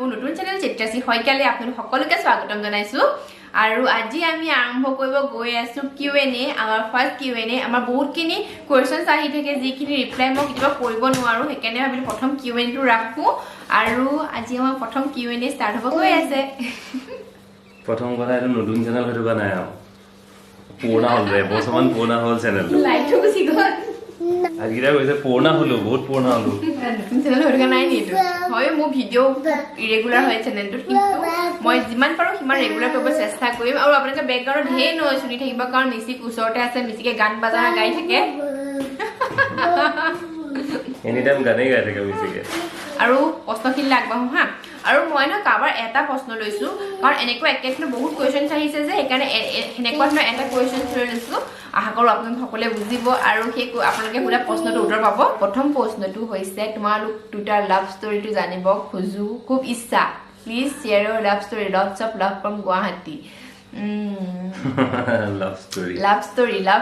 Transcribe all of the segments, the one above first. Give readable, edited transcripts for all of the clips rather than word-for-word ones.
মোৰ নতুন চেনেল চিত্ৰাশ্ৰী শইকীয়ালৈ আপোনালোক সকলোকে স্বাগতম জনাইছো আৰু আজি আমি আৰম্ভ কৰিব গৈ আছো Q&A আমাৰ ফাৰ্স্ট Q&A আমাৰ বহুতখিনি কোৱেশ্চনছ আহি থাকে যিখিনি ৰিপ্লাই মই কিবা কৰিব নোৱাৰো হেকাৰণে ভাবিলো প্ৰথম Q&A টো ৰাখো আৰু আজি আমাৰ প্ৰথম Q&A ষ্টাৰ্ট হ'ব গৈ আছে প্ৰথম কথা এটা নতুন চেনেল হয়তো নাই আৰু পুৰণা হ'ল ৰে বৰ্তমান পুৰণা হ'ল চেনেল লাইট গুচি গ'ল আজিৰা কৈছে পুৰণা হলো বহুত পুৰণা হলো নতুন চেনেল হয়তো নাই নিটো হয় মোৰ ভিডিও ইৰেগুলাৰ হয় চেনেলটো কিন্তু মই যিমান পাৰো সিমান ৰেগুলাৰ কৰিব চেষ্টা কৰিম আৰু আপোনালোকে বেকগ্ৰাউণ্ডত ঢেৰ নয় শুনি থাকিব কাৰণ মিছিক ওচৰতে আছে মিছিকে গান বাজানা গাই থাকে এনি টাইম গানেই গাই থাকে মিছিকে আৰু প্ৰশ্নখিনি আগবাঢ়ো হা আৰু মই ন কাবাৰ এটা প্ৰশ্ন লৈছো কাৰণ এনেকুৱা একেখিনি বহুত কোৱেশ্চনছ আহিছে যে সেইকাৰণে হেনেকুৱা ধৰণৰ এটা কোৱেশ্চনছ লৈ লৈছো আশা কৰো আপোনালোক সকলোৱে বুজিব আৰু সেই আপোনালোকে পুৰা প্ৰশ্নটো উত্তৰ পাব প্ৰথম প্ৰশ্নটো হৈছে তোমালোক দুটাৰ লাভ ষ্টৰীটো জানিব খুজু খুব ইচ্ছা please share Euro love story lots of love from Guwahati love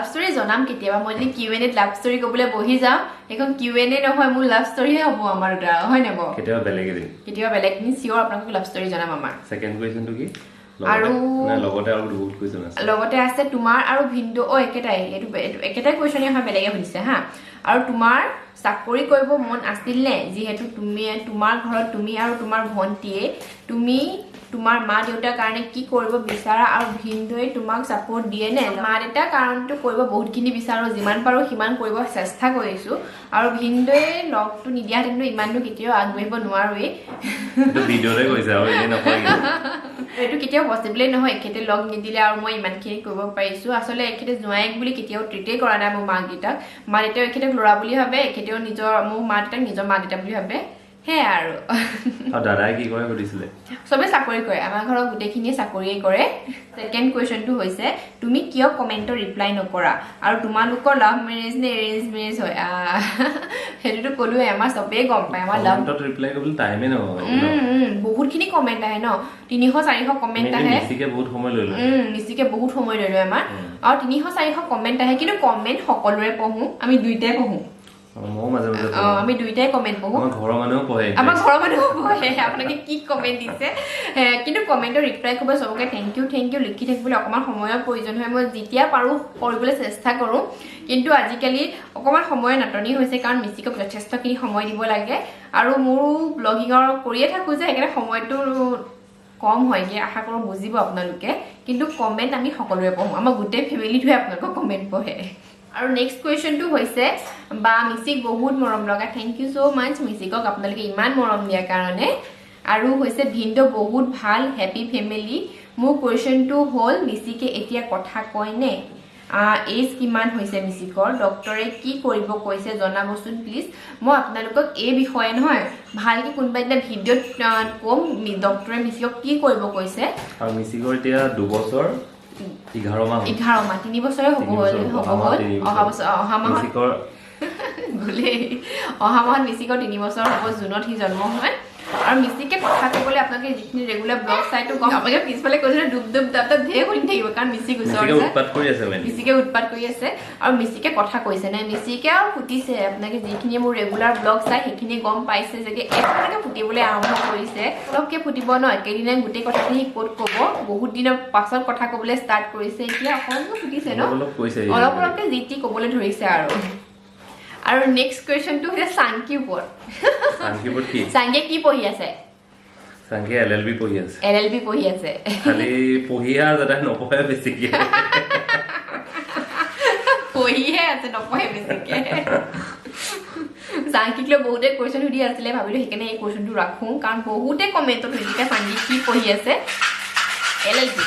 story জনাম কেতিয়াবা মই যদি Q&A লাভ ষ্টৰী ক'বলৈ বহি যাওঁ এখন Q&A নহয় মোৰ লাভ ষ্টৰীহে হ'ব আমাৰ দুটা হয় নেব কেতিয়াবা বেলেগ নি চিয়ৰ আপোনাক লাভ ষ্টৰী জনাম আমাৰ সেকেন্ড কোৱেশ্চনটো কি আৰু লগতে আৰু বহুত কোৱেশ্চন আছে লগতে আছে তোমাৰ আৰু ভিন্দো একেটাই একেটাই কোৱেশ্চনে হয় বেলেগে শুনিছে হা আৰু তোমাৰ চাকৰি কৰিব মন আছিল নে যিহেতু তুমি তোমাৰ ঘৰত তুমি আৰু তোমাৰ ভন্টিয়ে তুমি তোমাৰ মা দেউতাৰ কাৰণে কি কৰিব বিচাৰা আৰু ভিন্দোই তোমাক সাপোৰ্ট দিয়ে নে মা দেউতাৰ কাৰণটো কৰিব বহুতখিনি বিচাৰো যিমান পাৰো সিমান কৰিব চেষ্টা কৰিছো আৰু ভিন্দোই লগটো নিদিয়া কিন্তু ইমানটো কেতিয়াও আগবাঢ়িব নোৱাৰোৱে তো ভিডিঅ'ৰে কৈছে আৰু এনে নকয় এটো কেতিয়াও পসিবল নহয় একেতে লগ নিদিলে আৰু মই ইমানখিনি কৰিব পাৰিছো আসলে একেতে জোৱাইক বুলি কেতিয়াও ট্ৰিটে কৰা নাই মোৰ মা দেউতাক একেতে লৰা বুলি ভাবে একেতেও নিজৰ মোৰ মা দেউতাক নিজৰ মা দেউতা বুলি ভাবে হে আৰু দাদাই কি কৰে কৰিছিলে সবে চাকৰি কৰে আমাৰ ঘৰৰ গুটেখিনিয়ে চাকৰিয়ে কৰে সেকেন্ড কোৱেশ্চনটো হৈছে তুমি কিয় কমেন্টৰ ৰিপ্লাই নকৰা আৰু তোমালোকৰ লাভ মেৰেজ নে এৰেঞ্জ মেৰেজ হয় হেতুটো কলুৱে আমাৰ সবে গম পায় আমাৰ লাভ কমেন্টত ৰিপ্লাই কৰিবলৈ টাইমে নহয় বহুতখিনি কমেন্ট আহে ন 300-400 কমেন্ট আহে মিছিকে বহুত সময় লৈ আমাৰ আৰু 300-400 কমেন্ট আহে কিন্তু কমেন্ট সকলোৰে পঢ়ো আমি দুইটাই পঢ়ো আমি দুইটাই কমেন্ট পঢ়ো আমাৰ ঘৰৰ মানুহেও পঢ়ে আপোনালোকে কি কমেন্ট দিছে কিন্তু কমেন্টৰ ৰিপ্লাই কৰিব সবকে থ্যাংক ইউ লিখি থাকিবলৈ অকমান সময়ৰ প্ৰয়োজন হয় মই যেতিয়া পাৰো কৰিবলৈ চেষ্টা কৰো কিন্তু আজিকালি অকমান সময় নাটনি হৈছে কাৰণ মিছিকক যথেষ্টখিনি সময় দিব লাগে আৰু মোৰ ব্লগিঙৰ কৰিয়ে থাকো যে একেটা সময়টো কম হয়গে আশা কৰো বুজিব আপোনালোকে কিন্তু কমেন্ট আমি সকলোৰে পঢ়ো আমাৰ গোটেই ফ্যামিলিটোৱে আপোনালোকক কমেন্ট পঢ়ে আৰু নেক্সট কোৱেশ্চনটো হৈছে বা মিছিক বহুত মৰম লগা থ্যাংক ইউ সো মাচ মিছিকক আপোনালোকে ইমান মৰম দিয়াৰ কাৰণে আৰু হৈছে ভিন্দো বহুত ভাল হ্যাপি ফ্যামিলি মোৰ কোৱেশ্চনটো হ'ল মিছিকে এতিয়া কথা কয় নে এজ কিমান হৈছে মিছিকৰ ডক্টৰে কি কৰিব কৈছে জনাবচোন প্লিজ মই আপোনালোকক এই বিষয়ে নহয় ভালকে কোনবা এটা ভিডিঅ'ত কম ডক্টৰে মিছিকক কি কৰিব কৈছে আৰু মিছিকৰ এতিয়া 2 বছৰ 11 মাহ 3 বছৰে হ'ব অহা মাহত মিছিকৰ 3 বছৰ হ'ব জুনত হি জন্ম হয় আৰু মিছিকে কথা ক'বলৈ আপোনালোকে যিখিনি ৰেগুলাৰ ব্লগ চাইটো গম আপোনালোকে পিছফালে কৈছে ডুব দাপ ধেৰ শুনি থাকিব কাৰণ মিছিক ওচৰতে মিছিকে উৎপাত কৰি আছে আৰু মিছিকে কথা কৈছে নে মিছিকে আৰু ফুটিছে আপোনালোকে যিখিনি মোৰ ৰেগুলাৰ ব্লগ চাই সেইখিনি গম পাইছে যে একেলগে ফুটিবলৈ আৰম্ভ কৰিছে অলপকে ফুটিব ন একেদিনাই গোটেই কথাখিনি ক'ত ক'ব বহুত দিনৰ পাছত কথা ক'বলৈ ষ্টাৰ্ট কৰিছে এতিয়া অকণমান ফুটিছে ন অলপকে জিতি ক'বলৈ ধৰিছে আৰু নেক্সট কোৱেশ্চনটো হৈছে সাংকি ওপৰত সাংকি কি পঢ়ি আছে সাংকি LLB পঢ়ি আছে খালি পঢ়িয়া যাতে নপঢ়ে বেছিকে পঢ়িহে আছে নপঢ়ে বেছিকে সাংকিক লৈ বহুতে কোৱেশ্চন সুধি আছিলে ভাবিলো সেইকাৰণে এই কোৱেশ্চনটো ৰাখো কাৰণ বহুতে কমেন্টত সুধিছে সাংকি কি পঢ়ি আছে LLB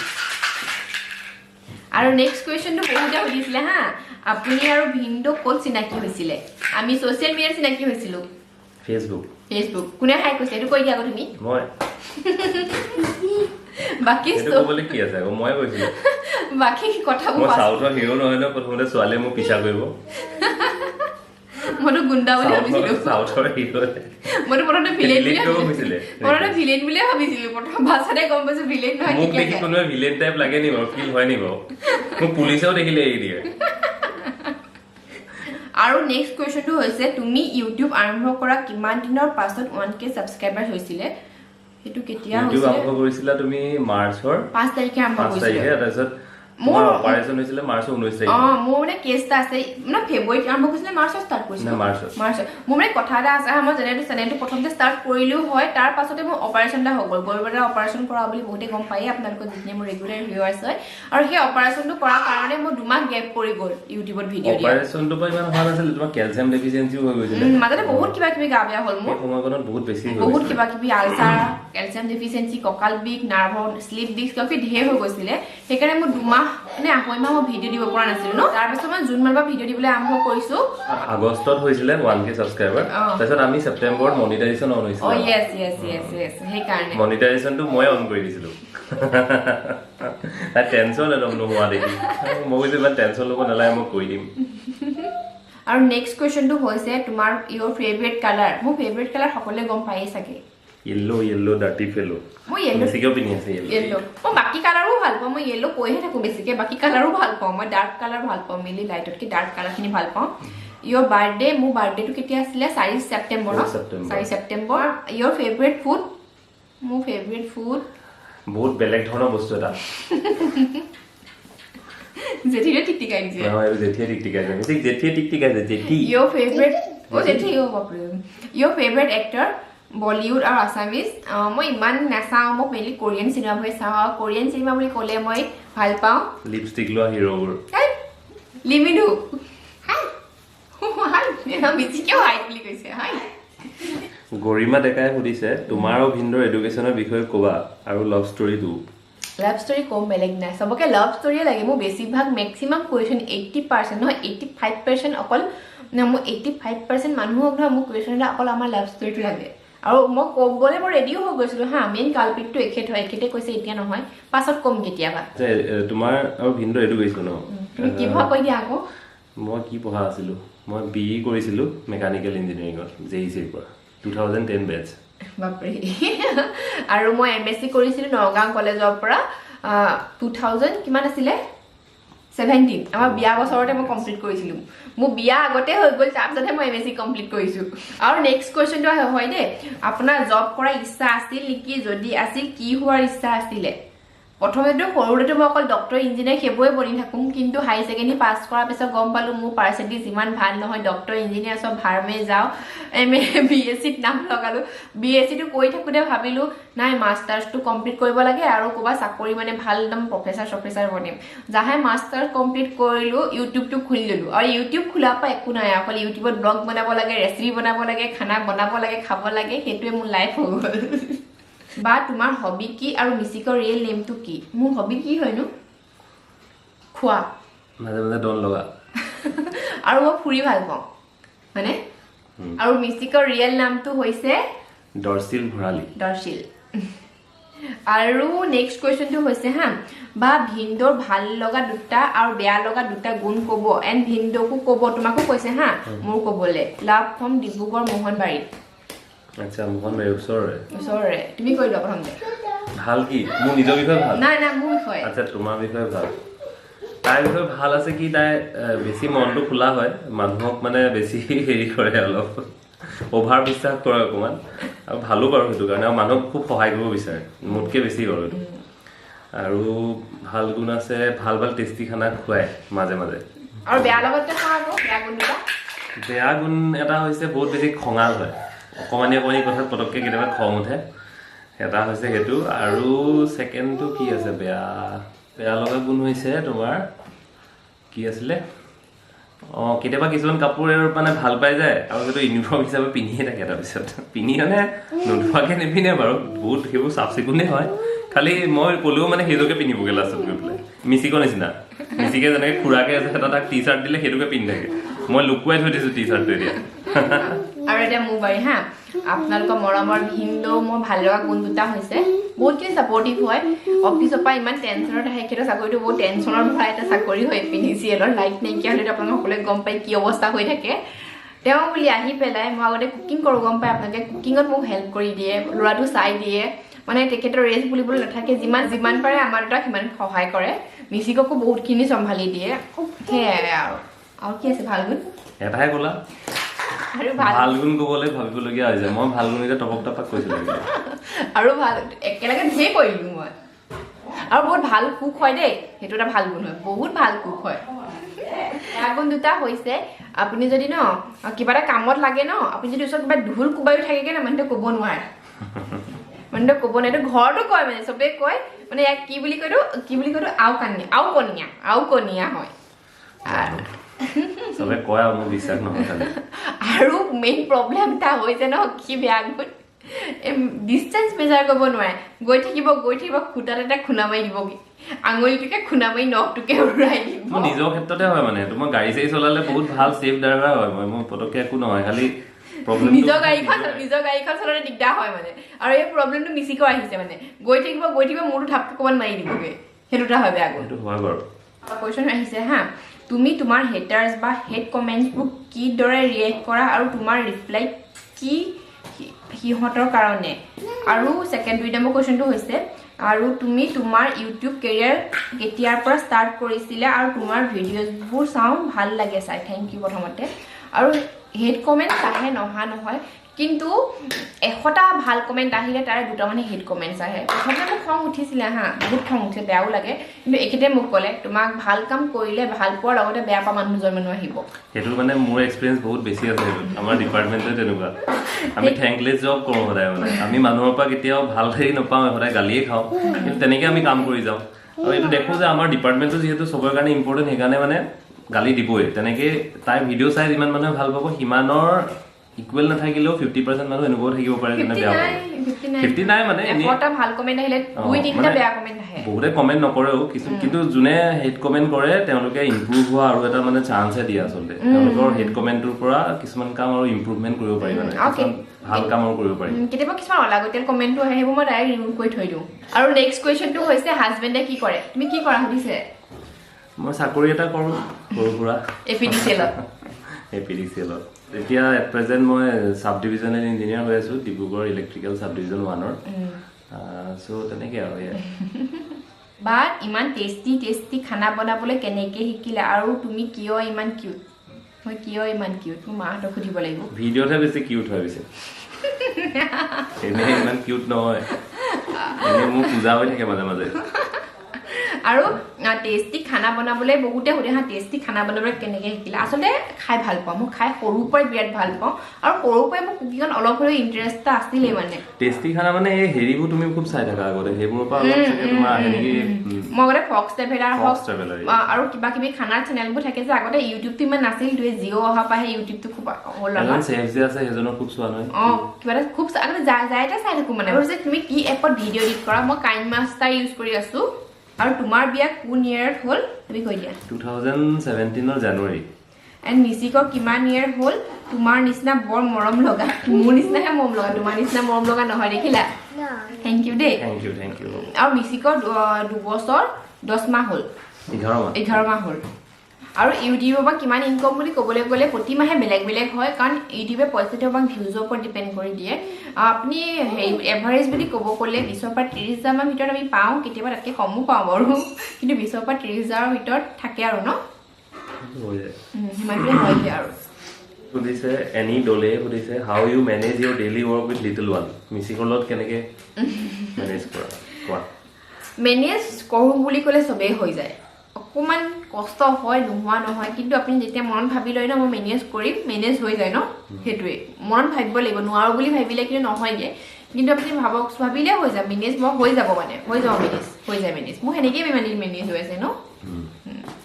আৰু নেক্সট কোৱেশ্চনটো বহুতে সুধিছিলে হা আপুনি আৰু ভিন্দো ক'ত চিনাকি হৈছিলে আমি সোশ্যাল মিডিয়াত চিনাকি হৈছিলো ফেসবুক কোনে হাই কৈছে এটো কৈ দিয়া আকৌ তুমি মই বাকি এটো ক'বলে কি আছে মই কৈছিলো বাকি কথাবোৰ মই সাউথৰ হিৰো নহয় ন প্ৰথমতে ছোৱালী মোক পিছা কৰিব মইতো গুণ্ডা বুলি ভাবিছিলো সাউথৰ হিৰো মইতো প্ৰথমতে ভিলেন বুলি ভাবিছিলো প্ৰথম ভাষাতে গম পাইছো ভিলেন নহয় মোক দেখি কোনো ভিলেন টাইপ লাগে নি বাৰু ফিল হয় নি বাৰু মোক পুলিচেও দেখিলে এৰি দিয়ে আৰু নেক্সট কোৱেশ্চনটো হৈছে তুমি ইউটিউব আৰম্ভ কৰা কিমান দিনৰ পাছত 1K সাবস্ক্ৰাইবাৰ হৈছিলে সেইটো কেতিয়া ইউটিউব হৈছিলে আৰম্ভ কৰিছিলা তুমি মাৰ্চৰ 5 তাৰিখে আৰম্ভ 5 কৰিছিলো তাৰিখে তাৰপিছত মোৰ অপাৰেচন হৈছিলে মাৰ্চৰ 19 তাৰিখে মোৰ মানে কেছটা আছে মানে ফেব্ৰুৱাৰীত আৰম্ভ কৰিছিলে মাৰ্চত ষ্টাৰ্ট কৰিছিলো মাৰ্চত মোৰ মানে কথা এটা আছে মই চেনেলটো প্ৰথমতে ষ্টাৰ্ট কৰিলেও হয় তাৰ পাছতে মোৰ অপাৰেচন এটা হৈ গ'ল গলব্লাডাৰ অপাৰেচন কৰা বুলি বহুতে গম পায়ে আপোনালোকৰ যিখিনি মোৰ ৰেগুলাৰ ভিউৱাৰ্ছ হয় আৰু সেই অপাৰেচনটো কৰাৰ কাৰণে মোৰ 2 মাহ গেপ পৰি গ'ল ইউটিউবত ভিডিঅ' দিয়া অপাৰেচনটো পৰা ইমান ভাল আছিল তোমাৰ কেলছিয়াম ডেফিচিয়েন্সিও হৈ গৈছিল মাজতে বহুত কিবা কিবি গা বেয়া হ'ল মোৰ সময়কণত বহুত বেছি হৈ বহুত কিবা কিবি আলচাৰ কেলছিয়াম ডেফিচিয়েন্সি কঁকাল বিষ নাৰ্ভৰ শ্লিপ ডিস্ক কিবা ঢেৰ হৈ গৈছিলে সেইকাৰণে মোৰ 2 মাহ মানে আঢ়ৈ মাহ মই ভিডিঅ' দিব পৰা নাছিলো ন তাৰপিছত মই জুন মাহৰ পৰা ভিডিঅ' দিবলৈ আৰম্ভ কৰিছো আগষ্টত হৈছিলে 1k সাবস্ক্ৰাইবাৰ তাৰপিছত আমি ছেপ্টেম্বৰত মনিটাইজেশ্যন অন হৈছিল ইয়েছ সেইকাৰণে মনিটাইজেশ্যনটো মই অন কৰি দিছিলো তাই টেনশ্যন একদম নোহোৱা দেখি মই কৈছো ইমান টেনশ্যন ল'ব নালাগে মই কৰি দিম আৰু নেক্সট কুৱেশ্যনটো হৈছে তোমাৰ ইয়ৰ ফেভৰেট কালাৰ মোৰ ফেভৰেট কালাৰ সকলোৱে গম পায়েই চাগে yellow dirty fellow মই yellow বেছিকৈ পিনি আছে yellow মই বাকি কালাৰো ভাল পাওঁ মই yellow কৈহে থাকো বেছিকৈ বাকি কালাৰো ভাল পাওঁ মই ডাৰ্ক কালাৰ ভাল পাওঁ মেলি লাইটতকৈ ডাৰ্ক কালাৰখিনি ভাল পাওঁ ইয়ৰ বাৰ্থডে মোৰ বাৰ্থডেটো কেতিয়া আছিলে 4 ছেপ্টেম্বৰ 4 ছেপ্টেম্বৰ ইয়ৰ ফেভৰেট ফুড মোৰ ফেভৰেট ফুড বহুত বেলেগ ধৰণৰ বস্তু এটা জেঠিয়ে টিকটিকাই দিছে নহয় জেঠিয়ে টিকটিকাই জেঠি ইয়ৰ ফেভৰেট জেঠি ইয়ৰ ফেভৰেট এক্টৰ বলিউড আৰু আছামিজ মই ইমান নাচাওঁ মই মেইনলি কোৰিয়ান চিনেমাবোৰ চাওঁ আৰু কোৰিয়ান চিনেমা বুলি ক'লে মই ভাল পাওঁ লিপষ্টিক লোৱা হিৰোবোৰ লিমিডু মিচিকেও হাই বুলি কৈছে হাই গৰিমা ডেকাই সুধিছে তোমাৰ আৰু ভিন্দৰ এডুকেশ্যনৰ বিষয়ে ক'বা আৰু লাভ ষ্টৰীটো লাভ ষ্টৰী কম বেলেগ নাই চবকে লাভ ষ্টৰীয়ে লাগে মোৰ বেছিভাগ মেক্সিমাম কুৱেশ্যন 80% নহয় 85% অকল মোৰ 85% মানুহক নহয় মোৰ কুৱেশ্যন এটা অকল আমাৰ লাভ ষ্টৰীটো লাগে আৰু মই ক'বলৈ মই ৰেডিও হৈ গৈছিলো হা মেইন কালপিটটো এখেতে কৈছে এতিয়া নহয় পাছত কম কেতিয়াবা তোমাৰ আৰু ভিন্দৰ এডুকেশ্যন কি ভাবা কৈ দিয়া আকৌ মই কি পঢ়া আছিলো মই BE কৰিছিলো মেকানিকেল ইঞ্জিনিয়াৰিঙত JECৰ পৰা 2010 বেচ বাপৰে আৰু মই MSc কৰিছিলো নগাঁও কলেজৰ পৰা 2000 কিমান আছিলে 17 আমাৰ বিয়া বছৰতে মই কমপ্লিট কৰিছিলো মোৰ বিয়া আগতে হৈ গ'ল তাৰপিছতহে মই MSc কমপ্লিট কৰিছো আৰু নেক্সট কুৱেশ্যনটো হয় দেই আপোনাৰ জব কৰাৰ ইচ্ছা আছিল নেকি যদি আছিল কি হোৱাৰ ইচ্ছা আছিলে প্ৰথমেতো সৰুতে মই অকল ডক্টৰ ইঞ্জিনিয়াৰ সেইবোৰে বনি থাকোঁ কিন্তু হাই ছেকেণ্ডেৰী পাছ কৰাৰ পিছত গম পালোঁ মোৰ পাৰ্চেণ্টেজ ইমান ভাল নহয় ডক্টৰ ইঞ্জিনিয়াৰ চব ভাৰমে যাওঁ MA BSCত নাম লগালোঁ BSCটো কৰি থাকোঁতে ভাবিলোঁ নাই মাষ্টাৰ্ছটো কমপ্লিট কৰিব লাগে আৰু ক'ৰবাত চাকৰি মানে ভাল একদম প্ৰফেচাৰ বনিম যাহে মাষ্টাৰ্ছ কমপ্লিট কৰিলোঁ ইউটিউবটো খুলি ল'লোঁ আৰু ইউটিউব খোলাৰ পৰা একো নাই অকল ইউটিউবত ব্লগ বনাব লাগে ৰেচিপি বনাব লাগে খানা বনাব লাগে খাব লাগে সেইটোৱে মোৰ লাইফ হৈ গ'ল বা তোমাৰ হবি কি আৰু মিচিকৰ ৰিয়েল নেমটো কি মোৰ হবি কি হয়নো খোৱা মাজে মাজে ডন লগা আৰু মই ফুৰি ভাল পাওঁ মানে আৰু মিচিকৰ ৰিয়েল নামটো হৈছে দৰ্শিল ভৰালী দৰ্শিল আৰু নেক্সট কুৱেশ্যনটো হৈছে হা বা ভিন্দৰ ভাল লগা দুটা আৰু বেয়া লগা দুটা গুণ ক'ব এণ্ড ভিন্দকো ক'ব তোমাকো কৈছে হা মোৰ ক'বলৈ লাভ ফ্ৰম ডিব্ৰুগড় মোহনবাৰীত আচ্ছা মোহনবাৰী ওচৰৰে তুমি কৈ লোৱা প্ৰথমতে ভাল কি মোৰ নিজৰ বিষয়ে ভাল নাই মোৰ বিষয়ে আচ্ছা তোমাৰ বিষয়ে ভাল তাইৰ বিষয়ে ভাল আছে কি তাই বেছি মনটো খোলা হয় মানুহক মানে বেছি হেৰি কৰে অলপ অভাৰ বিশ্বাস কৰে অকণমান আৰু ভালো বাৰু সেইটো কাৰণে আৰু মানুহক খুব সহায় কৰিব বিচাৰে মোতকৈ বেছি কৰে এইটো আৰু ভাল গুণ আছে ভাল টেষ্টি খানা খুৱায় মাজে মাজে আৰু বেয়া লগত বেয়া গুণ এটা হৈছে বহুত বেছি খঙাল হয় অকণমানি কথাত পটককৈ কেতিয়াবা খং উঠে এটা হৈছে সেইটো আৰু ছেকেণ্ডটো কি আছে বেয়া লগা গুণ হৈছে তোমাৰ কি আছিলে কেতিয়াবা কিছুমান কাপোৰ মানে ভাল পাই যায় আৰু সেইটো ইউনিফৰ্ম হিচাপে পিন্ধিয়ে থাকে তাৰপিছত পিন্ধি মানে নোধোৱাকৈ নিপিন্ধে বাৰু বহুত সেইবোৰ চাফ চিকুণেই হয় খালি মই ক'লেও মানে সেইটোকে পিন্ধিবগৈ লাষ্টত গৈ পেলাই মিচিকৰ নিচিনা মিচিকে যেনেকৈ খুৰাকে আছে এটা তাক টি চাৰ্ট দিলে সেইটোকে পিন্ধি থাকে মই লুকুৱাই থৈ দিছোঁ টি চাৰ্টটো এতিয়া আৰু এতিয়া মোৰ বাৰী হা আপোনালোকৰ মৰমৰ ভিন্দৌ মোৰ ভাল লগা গুণ দুটা হৈছে বহুতখিনি ছাপৰ্টিভ হয় অফিচৰ পৰা ইমান টেনশ্যনত আহে সেইটো চাকৰিটো বহুত টেনশ্যনৰ ভৰা এটা চাকৰি হয় PDCL লাইট নাইকিয়া হ'লে আপোনালোকে সকলোৱে গম পায় কি অৱস্থা হৈ থাকে তেওঁ বুলি আহি পেলাই মই আগতে কুকিং কৰোঁ গম পায় আপোনালোকে কুকিঙত মোক হেল্প কৰি দিয়ে ল'ৰাটো চাই দিয়ে মানে তেখেতৰ ৰেষ্ট বুলিবলৈ নাথাকে যিমান পাৰে আমাৰ দুটাক সিমান সহায় কৰে মিচিককো বহুতখিনি চম্ভালি দিয়ে সেয়াই আৰু কি আছে ভাল গুণ এটাই ক'লা আৰু ভাল ভাল গুণ ক'বলৈ ভাবিবলগীয়া হৈছে মই ভাল গুণ এতিয়া টপক টপক কৈছিলোঁ আৰু ভাল একেলগে ধেৰ কৰিলোঁ মই আৰু বহুত ভাল কুক হয় দেই সেইটো এটা ভাল গুণ হয় বহুত ভাল কুক হয় বেয়া গুণ দুটা হৈছে আপুনি যদি ন কিবা এটা কামত লাগে ন আপুনি যদি ওচৰত কিবা ঢোল কোবাইও থাকেগে ন মানুহটো ক'ব নোৱাৰে মানুহটো ক'ব নোৱাৰে এইটো ঘৰতো কয় মানে চবেই কয় মানে ইয়াক কি বুলি কয়তো আও কণীয়া হয় চবে কয় আৰু মোৰ বিশ্বাস নহয় খালি আৰু মেইন প্ৰব্লেম এটা হৈছে ন কি বেয়া গুণ ডিষ্টেঞ্চ মেজাৰ কৰিব নোৱাৰে গৈ থাকিব খুটাত এটা খুন্দা মাৰি দিবগে আঙুলিটোকে খুন্দা মাৰি নখটোকে উৰাই দিব মোৰ নিজৰ ক্ষেত্ৰতে হয় মানে সেইটো মই গাড়ী চাড়ী চলালে বহুত ভাল ছেফ ড্ৰাইভাৰ হয় মই পটককে একো নহয় খালি প্ৰব্লেম নিজৰ গাড়ীখন চলালে দিগদাৰ হয় মানে আৰু এই প্ৰব্লেমটো মিচিকো আহিছে মানে গৈ থাকিব মোৰটো ধাপকে ক'ৰবাত মাৰি দিবগে সেইটো এটা হয় বেয়া গুণ সেইটো হয় বাৰু কুৱেশ্যন আহিছে হা তুমি তোমাৰ হেটাৰ্ছ বা হেড কমেণ্টছবোৰ কিদৰে ৰিয়েক্ট কৰা আৰু তোমাৰ ৰিপ্লাই কি সিহঁতৰ কাৰণে আৰু ছেকেণ্ড 2 নম্বৰ কুৱেশ্যনটো হৈছে আৰু তুমি তোমাৰ ইউটিউব কেৰিয়াৰ কেতিয়াৰ পৰা ষ্টাৰ্ট কৰিছিলা আৰু তোমাৰ ভিডিঅ'জবোৰ চাওঁ ভাল লাগে চাই থেংক ইউ প্ৰথমতে আৰু হেড কমেণ্টছ আহে নহয় কিন্তু 100টা ভাল কমেণ্ট আহিলে তাৰে 2টা মানে হেড কমেণ্টছ আহে প্ৰথমতে মোক খং উঠিছিলে হা বহুত খং উঠে বেয়াও লাগে কিন্তু একেতে মোক ক'লে তোমাক ভাল কাম কৰিলে ভাল পোৱাৰ লগতে বেয়া পোৱা মানুহ আহিব সেইটো মানে মোৰ এক্সপিৰিয়েঞ্চ বহুত বেছি আছে আমাৰ ডিপাৰ্টমেণ্টে তেনেকুৱা আমি থেংকলেছ জব কৰোঁ সদায় মানে আমি মানুহৰ পৰা কেতিয়াও ভাল হেৰি নাপাওঁ সদায় গালিয়ে খাওঁ কিন্তু তেনেকৈ আমি কাম কৰি যাওঁ আৰু এইটো দেখোঁ যে আমাৰ ডিপাৰ্টমেণ্টটো যিহেতু চবৰ কাৰণে ইম্পৰ্টেণ্ট সেইকাৰণে মানে গালি দিবই তেনেকৈ তাই ভিডিঅ' চাই যিমান মানুহে ভাল পাব সিমানৰ ইকুৱেল নাথাকিলেও 50% মানুহ এনেকুৱাও থাকিব পাৰে যেনে বেয়া পাব 50 নাই মানে এটা ভাল কমেণ্ট আহিলে 2-3টা বেয়া কমেণ্ট আহে বহুতে কমেণ্ট নকৰেও কিন্তু যোনে হেড কমেণ্ট কৰে তেওঁলোকে ইম্প্ৰুভ হোৱা আৰু এটা মানে চান্সে দিয়ে আচলতে তেওঁলোকৰ হেড কমেণ্টটোৰ পৰা কিছুমান কাম আৰু ইম্প্ৰুভমেণ্ট কৰিব পাৰি মানে ভাল কাম আৰু কৰিব পাৰি কেতিয়াবা কিছুমান অলাগতিয়াল কমেণ্টটো আহে সেইবোৰ মই ডাইৰেক্ট ৰিমুভ কৰি থৈ দিওঁ আৰু নেক্সট কুৱেশ্যনটো হৈছে হাজবেণ্ডে কি কৰে তুমি কি কৰা সুধিছে মই চাকৰি এটা কৰোঁ সৰু সুৰা এপিডিচিএলত এতিয়া এট প্ৰেজেণ্ট মই চাব ডিভিজনেল ইঞ্জিনিয়াৰ হৈ আছোঁ ডিব্ৰুগড় ইলেক্ট্ৰিকেল চাব ডিভিজন 1ৰ চ' তেনেকৈ আৰু বা ইমান টেষ্টি খানা বনাবলৈ কেনেকৈ শিকিলা আৰু তুমি কিয় ইমান কিউট মোৰ মাহঁতক সুধিব লাগিব ভিডিঅ'তহে বেছি কিউট হয় পিছে এনেই ইমান কিউট নহয় এনেই মোৰ পূজা হৈ থাকে মাজে মাজে আৰু টেষ্টি খানা বনাবলৈ বহুতে সোধে হা টেষ্টি খানা বনাবলৈ কেনেকৈ শিকিলা আচলতে খাই ভাল পাওঁ মই খাই সৰুৰ পৰাই বিৰাট ভাল পাওঁ আৰু সৰুৰ পৰাই মোৰ কুকিঙত অলপ হ'লেও ইণ্টাৰেষ্ট এটা আছিলেই মানে টেষ্টি খানা মানে এই হেৰিবোৰ তুমি খুব চাই থাকা আগতে সেইবোৰৰ পৰা অলপ তোমাৰ আহে নেকি মই আগতে ফক্স ট্ৰেভেলাৰ হওক আৰু কিবা কিবি খানাৰ চেনেলবোৰ থাকে যে আগতে ইউটিউবটো ইমান নাছিল তুমি জিঅ' অহা পাহে ইউটিউবটো খুব হ'ল চেফ যে আছে সেইজনৰ খুব চোৱা নহয় কিবা এটা খুব আগতে যাই চাই থাকোঁ মানে আৰু যে তুমি কি এপত ভিডিঅ' এডিট কৰা মই কাইন মাষ্টাৰ ইউজ কৰি আছোঁ আৰু তোমাৰ বিয়া কোন ইয়াৰত হ'ল তুমি কৈ দিয়া 2017 জানুৱাৰী এণ্ড মিচিকৰ কিমান ইয়াৰ হ'ল তোমাৰ নিচিনা বৰ মৰম লগা মোৰ নিচিনাহে মৰম লগা তোমাৰ নিচিনা মৰম লগা নহয় দেখিলা থেংক ইউ দেই থেংক ইউ আৰু মিচিকৰ 2 বছৰ 10 মাহ হ'ল 11 মাহ হ'ল আৰু ইউটিউবৰ পৰা কিমান ইনকম বুলি ক'বলৈ গ'লে প্ৰতি মাহে বেলেগ হয় কাৰণ ইউটিউবে পইচাটো আমাক ভিউজৰ ওপৰত ডিপেণ্ড কৰি দিয়ে আপুনি হেৰি এভাৰেজ বুলি ক'ব গ'লে 20,000 পৰা 30,000 মান ভিতৰত আমি পাওঁ কেতিয়াবা তাতকৈ কমো পাওঁ বাৰু কিন্তু 20,000 পৰা 30,000 ভিতৰত থাকে আৰু ন সিমানটোৱে হয়গৈ আৰু সুধিছে এনি ডলে সুধিছে how you manage your daily work with little one মিচিকৰ লগত কেনেকৈ মেনেজ কৰা কোৱা মেনেজ কৰোঁ বুলি ক'লে চবেই হৈ যায় অকণমান কষ্ট হয় নোহোৱা নহয় কিন্তু আপুনি যেতিয়া মনত ভাবি লয় ন মই মেনেজ কৰিম মেনেজ হৈ যায় ন সেইটোৱে মনত ভাবিব লাগিব নোৱাৰোঁ বুলি ভাবিলে কিন্তু নহয়গৈ কিন্তু আপুনি ভাবিলে হৈ যায় মেনেজ মই হৈ যাব মানে হৈ যায় মেনেজ মোৰ সেনেকৈয়ে মেনেজ হৈ আছে ন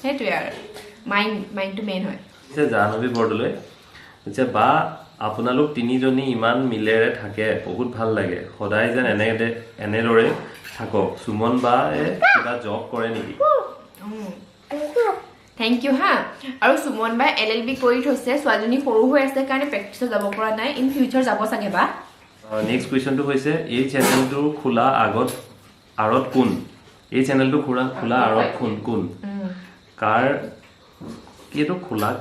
সেইটোৱে আৰু মাইণ্ডটো মেইন হয় জাহ্নৱী বৰদলৈ বা আপোনালোক 3জনী ইমান মিলেৰে থাকে বহুত ভাল লাগে সদায় যেন এনেদৰে থাকক সুমন বায়ে কিবা জব কৰে নেকি থেংক ইউ হা আৰু সুমন বাই LLB কৰি থৈছে ছোৱালীজনী সৰু হৈ আছে কাৰণে প্ৰেক্টিছত যাব পৰা নাই ইন ফিউচাৰ যাব চাগে বা নেক্সট কুৱেশ্যনটো হৈছে এই চেনেলটো খোলা আঁৰত কোন এই চেনেলটো খোলা আঁৰত কোন কাৰ কিটো খোলাক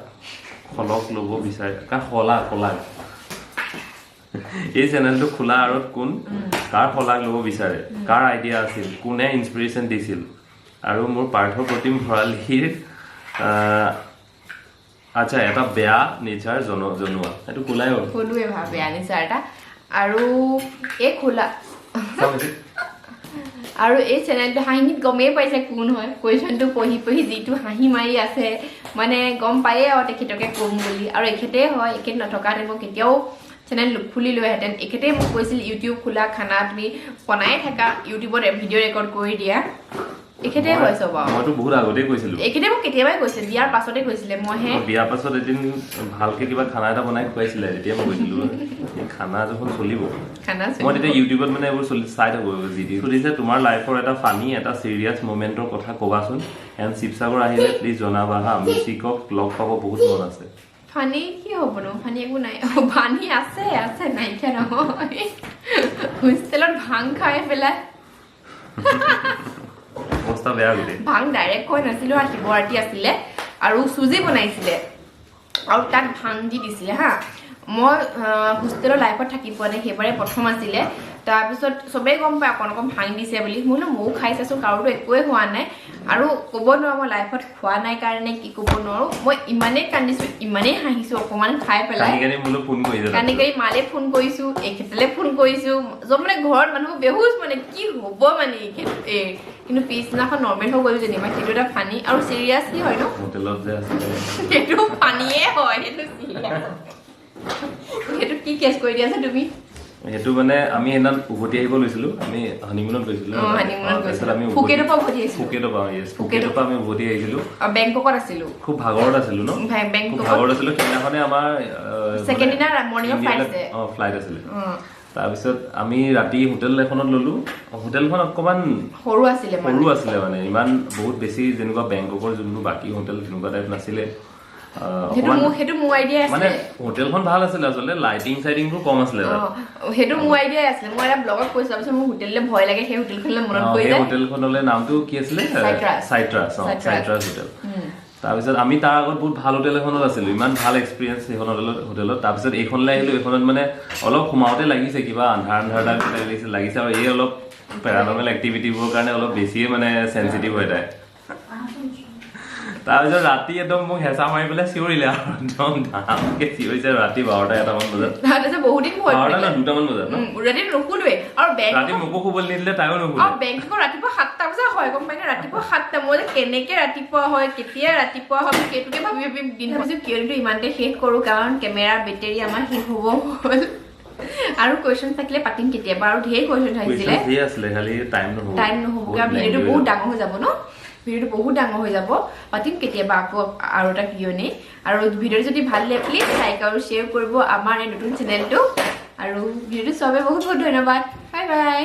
খলক ল'ব বিচাৰে কাৰ খলাক এই চেনেলটো খোলা আঁৰত কোন কাৰ খলাক ল'ব বিচাৰে কাৰ আইডিয়া আছিল কোনে ইনস্পিৰেশ্যন দিছিল আৰু মোৰ পাৰ্থপ্ৰতিম ভঁৰালীৰ আচ্ছা এটা বেয়া নেচাৰ জনোৱা এইটো কোলাই হ'ল ক'লোৱে ভাবে আনিছে এটা আৰু এই খোলা আৰু এই চেনেলটো হাঁহিত গমেই পাইছে কোন হয় কুৱেশ্যনটো পঢ়ি যিটো হাঁহি মাৰি আছে মানে গম পায়ে আৰু তেখেতকে ক'ম বুলি আৰু এখেতেই হয় এখেত নথকাতে মই কেতিয়াও চেনেল খুলি লৈহেঁতেন এখেতেই মোক কৈছিল ইউটিউব খোলা খানা তুমি বনাই থাকা ইউটিউবত ভিডিঅ' ৰেকৰ্ড কৰি দিয়া এখেতেই হয় চব আৰু মইতো বহুত আগতেই কৈছিলোঁ এখেতে মোক কেতিয়াবাই কৈছিল বিয়াৰ পাছতে কৈছিলে মইহে বিয়াৰ পাছত এদিন ভালকে কিবা খানা এটা বনাই খুৱাইছিলে তেতিয়া মই কৈছিলোঁ এই খানা যখন চলিব খানা মই তেতিয়া ইউটিউবত মানে এইবোৰ চাই থাকোঁ যি সুধিছে তোমাৰ লাইফৰ এটা ফানি এটা চিৰিয়াছ মমেণ্টৰ কথা ক'বাচোন এণ্ড শিৱসাগৰ আহিলে প্লিজ জনাবা হা মিউজিকক লগ পাব বহুত মন আছে ফানি কি হ'বনো ফানি একো নাই ফানি আছে নাইকিয়া নহয় হোষ্টেলত ভাং খাই পেলাই অৱস্থা বেয়া গোটেই ভাং ডাইৰেক্ট কৈ নাছিলোঁ আৰু শিৱৰাত্ৰি আছিলে আৰু চুজি বনাইছিলে আৰু তাত ভাং দি দিছিলে হা মই হোষ্টেলৰ লাইফত থাকি পোৱা নাই সেইবাৰে প্ৰথম আছিলে তাৰপিছত চবেই গম পায় অকণ ভাং দিছে বুলি মই বোলো ময়ো খাই চাইছোঁ কাৰোতো একোৱেই হোৱা নাই আৰু ক'ব নোৱাৰোঁ মই লাইফত খোৱা নাই কাৰণে কি ক'ব নোৱাৰোঁ মই ইমানেই কান্দিছোঁ ইমানেই হাঁহিছোঁ অকণমান খাই পেলাই কান্দি কান্দি মালে ফোন কৰিছোঁ এখেতলৈ ফোন কৰিছোঁ য'ত মানে ঘৰত মানুহ বেহুচ মানে কি হ'ব মানে কিন্তু পিছদিনাখন নৰ্মেল হৈ গ'লো যেনিবা সেইটো এটা ফানি আৰু চিৰিয়াছলি হয় ন হোটেলত যে আছিলে সেইটো ফানিয়ে হয় সেইটো চিৰিয়াছ সেইটো কি কেছ কৰি দি আছা তুমি সেইটো মানে আমি সেইদিনা উভতি আহিব লৈছিলোঁ আমি হানিমুনত গৈছিলোঁ তাৰপিছত আমি ফুকেটৰ পৰা আমি উভতি আহিছিলোঁ বেংককত আছিলোঁ খুব ভাগৰত আছিলোঁ ন ভাগৰত আছিলোঁ সেইদিনাখনে আমাৰ ফ্লাইট আছিলে তাৰপিছত আমি ৰাতি হোটেল এখনত ল'লোঁ হোটেলখন অকণমান সৰু আছিলে মানে ইমান বহুত বেছি যেনেকুৱা বেংককৰ যোনবোৰ বাকী হোটেল তেনেকুৱা টাইপ নাছিলে মানে হোটেলখন ভাল আছিলে আচলতে লাইটিং চাইটিংবোৰ কম আছিলে সেইটো মোৰ আইডিয়াই আছিলে মই এটা ব্লগত কৈছোঁ তাৰপিছত মোৰ হোটেললৈ ভয় লাগে সেই হোটেলখনলৈ মনত পৰি যায় হোটেলখনলৈ নামটো কি আছিলে চাইট্ৰাছ হোটেল তাৰপিছত আমি তাৰ আগত বহুত ভাল হোটেল এখনত আছিলোঁ ইমান ভাল এক্সপিৰিয়েঞ্চ সেইখন হোটেলত তাৰপিছত এইখনলৈ আহিলোঁ এইখনত মানে অলপ সোমাওঁতে লাগিছে কিবা আন্ধাৰ লাগিছে আৰু এই অলপ পেৰানৰ্মেল এক্টিভিটিবোৰৰ কাৰণে অলপ বেছিয়ে মানে চেঞ্চিটিভ হৈ যায় তাৰপিছত ৰাতি একদম মোক হেঁচা মাৰি পেলাই চিঞৰিলে আৰু একদম ধামকে চিঞৰিছে ৰাতি 12টা-1টামান বজাত দুটামান বজাত ৰাতি নুশুলোৱে আৰু ৰাতি মোকো শুবলৈ নিদিলে তাইও নুশুলে বেংকত ৰাতিপুৱা 7টা বজাত হয় গম পাই নে ৰাতিপুৱা 7টা মই যে কেনেকে ৰাতিপুৱা হয় কেতিয়া ৰাতিপুৱা হয় সেইটোকে ভাবি দিন ভাবিছোঁ কিয়নো ইমানতে শেষ কৰোঁ কাৰণ কেমেৰাৰ বেটেৰী আমাৰ শেষ হ'ব হ'ল আৰু কুৱেশ্যন থাকিলে পাতিম কেতিয়াবা আৰু ঢেৰ কুৱেশ্যন থাকিছিলে খালি টাইম নহ'ব কাৰণ ভিডিঅ'টো বহুত ডাঙৰ হৈ যাব ন ভিডিঅ'টো বহুত ডাঙৰ হৈ যাব পাতিম কেতিয়াবা আকৌ আৰু এটা কিয়নি আৰু ভিডিঅ'টো যদি ভাল লাগে প্লিজ লাইক আৰু শ্বেয়াৰ কৰিব আমাৰ এই নতুন চেনেলটো আৰু ভিডিঅ'টো চবে বহুত বহুত ধন্যবাদ বাই বাই